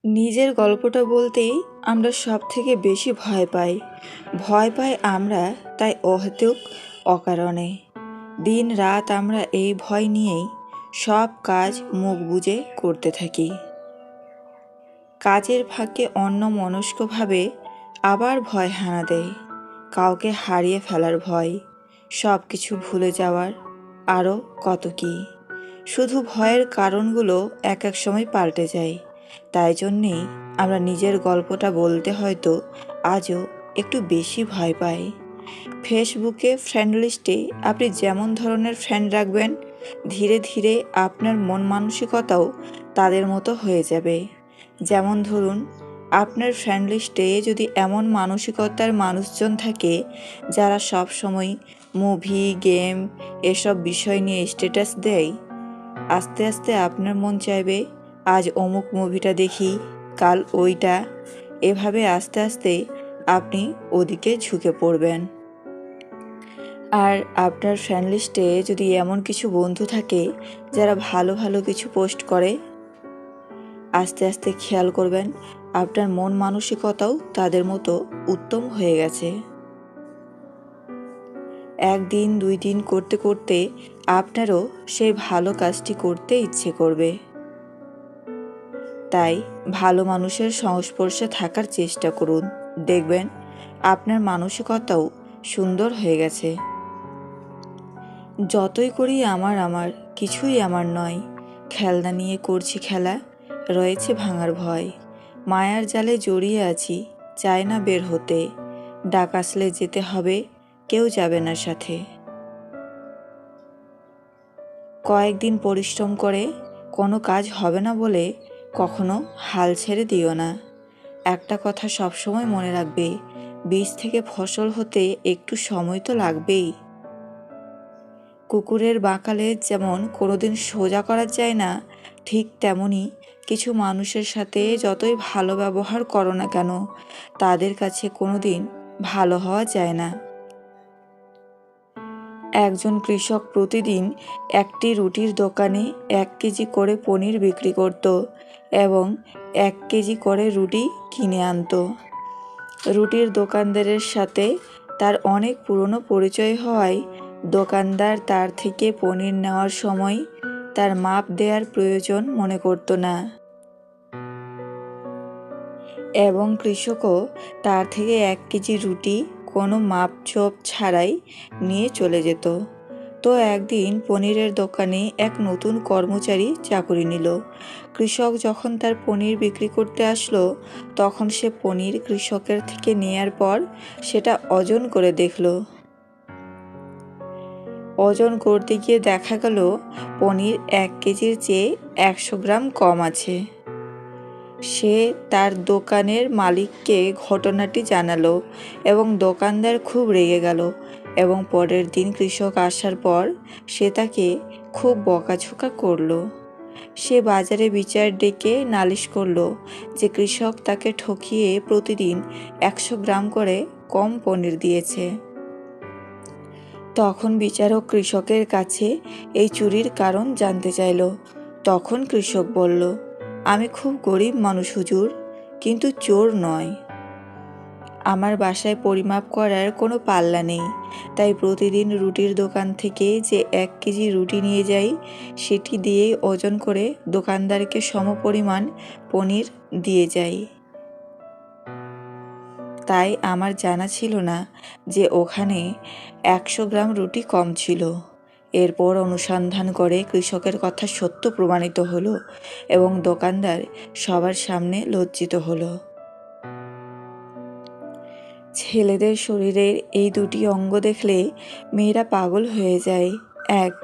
নিজের গল্পটা বলতেই আমরা সব থেকে বেশি ভয় পাই। ভয় পাই আমরা তাই অহেতুক অকারণে। দিন রাত আমরা এই ভয় নিয়েই সব কাজ মুখ বুজে করতে থাকি। কাজের ফাঁকে অন্যমনস্কভাবে আবার ভয় হানা দেয়। কাউকে হারিয়ে ফেলার ভয়, সব কিছু ভুলে যাওয়ার, আরও কত কী। শুধু ভয়ের কারণগুলো এক এক সময় পাল্টে যায়। তাই জন্যেই আমরা নিজের গল্পটা বলতে হয়তো আজও একটু বেশি ভয় পাই। ফেসবুকে ফ্রেন্ড লিস্টে আপনি যেমন ধরনের ফ্রেন্ড রাখবেন, ধীরে ধীরে আপনার মন মানসিকতাও তাদের মতো হয়ে যাবে। যেমন ধরুন, আপনার ফ্রেন্ড লিস্টে যদি এমন মানসিকতার মানুষজন থাকে যারা সব সময় মুভি, গেম এসব বিষয় নিয়ে স্ট্যাটাস দেয়, আস্তে আস্তে আপনার মন চাইবে আজ অমুক মুভিটা দেখি, কাল ওইটা। এভাবে আস্তে আস্তে আপনি ওদিকে ঝুঁকে পড়বেন। আর আপনার ফ্রেন্ড লিস্টে যদি এমন কিছু বন্ধু থাকে যারা ভালো ভালো কিছু পোস্ট করে, আস্তে আস্তে খেয়াল করবেন আপনার মন মানসিকতাও তাদের মতো উত্তম হয়ে গেছে। একদিন 2 দিন করতে করতে আপনারও সেই ভালো কাজটি করতে ইচ্ছে করবে। তাই ভালো মানুষের সংস্পর্শে থাকার চেষ্টা করুন, দেখবেন আপনার মানসিকতাও সুন্দর হয়ে গেছে। যতই করি আমার কিছুই আমার নয়, খেলনা নিয়ে করছি খেলা, রয়েছে ভাঙার ভয়। মায়ার জালে জড়িয়ে আছি, চাই না বের হতে, ডাক আসলে যেতে হবে, কেউ যাবে না সাথে। কয়েকদিন পরিশ্রম করে কোনো কাজ হবে না বলে কখনো হাল ছেড়ে দিও না। একটা কথা সবসময় মনে রাখবে, বীজ থেকে ফসল হতে একটু সময় তো লাগবেই। কুকুরের বাঁকালে যেমন কোনোদিন সোজা করা যায় না, ঠিক তেমনই কিছু মানুষের সাথে যতই ভালো ব্যবহার করো না কেন, তাদের কাছে কোনোদিন ভালো হওয়া যায় না। একজন কৃষক প্রতিদিন একটি রুটির দোকানে 1 কেজি করে পনির বিক্রি করত এবং 1 কেজি করে রুটি কিনে আনত। রুটির দোকানদারের সাথে তার অনেক পুরনো পরিচয় হওয়ায় দোকানদার তার থেকে পনির নেওয়ার সময় তার মাপ দেওয়ার প্রয়োজন মনে করত না এবং কৃষকও তার থেকে 1 কেজি রুটি কোনো মাপঝোপ ছাড়াই নিয়ে চলে যেত। তো একদিন পনিরের দোকানে এক নতুন কর্মচারী চাকরি নিল। কৃষক যখন তার পনির বিক্রি করতে আসলো, তখন সে পনির কৃষকের থেকে নেয়ার পর সেটা ওজন করে দেখল। ওজন করতে গিয়ে দেখা গেল পনির 1 কেজির চেয়ে 100 গ্রাম কম আছে। সে তার দোকানের মালিককে ঘটনাটি জানালো এবং দোকানদার খুব রেগে গেল এবং পরের দিন কৃষক আসার পর সে তাকে খুব বকাঝকা করলো। সে বাজারে বিচার ডেকে নালিশ করলো যে কৃষক তাকে ঠকিয়ে প্রতিদিন 100 গ্রাম করে কম পনির দিয়েছে। তখন বিচারক কৃষকের কাছে এই চুরির কারণ জানতে চাইল। তখন কৃষক বলল, আমি খুব গরিব মানুষ হুজুর, কিন্তু চোর নয়। আমার বাসায় পরিমাপ করার কোনো পাল্লা নেই, তাই প্রতিদিন রুটির দোকান থেকে যে 1 কেজি রুটি নিয়ে যাই, সেটি দিয়েই ওজন করে দোকানদারকে সমপরিমাণ পনির দিয়ে যাই। তাই আমার জানা ছিল না যে ওখানে 100 গ্রাম রুটি কম ছিল। এরপর অনুসন্ধান করে কৃষকের কথা সত্য প্রমাণিত হলো এবং দোকানদার সবার সামনে লজ্জিত হলো। ছেলেদের শরীরের এই 2টি অঙ্গ দেখলে মেয়েরা পাগল হয়ে যায়। 1.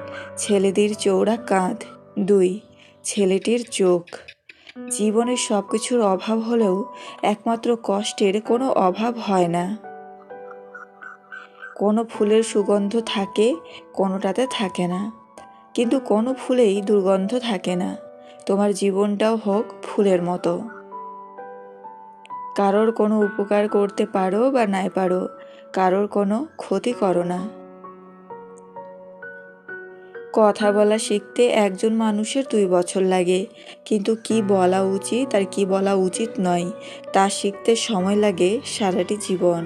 ছেলেদের চওড়া কাঁধ। 2. ছেলেটির চোখ। জীবনের সব কিছুর অভাব হলেও একমাত্র কষ্টের কোনো অভাব হয় না। কোনো ফুলের সুগন্ধ থাকে, কোনোটাতে থাকে না, কিন্তু কোনো ফুলেই দুর্গন্ধ থাকে না। তোমার জীবনটাও হোক ফুলের মতো। কারোর কোনো উপকার করতে পারো বা নাই পারো, কারোর কোনো ক্ষতি করো না। কথা বলা শিখতে একজন মানুষের 2 বছর লাগে, কিন্তু কি বলা উচিত আর কি বলা উচিত নয় তা শিখতে সময় লাগে সারাটি জীবন।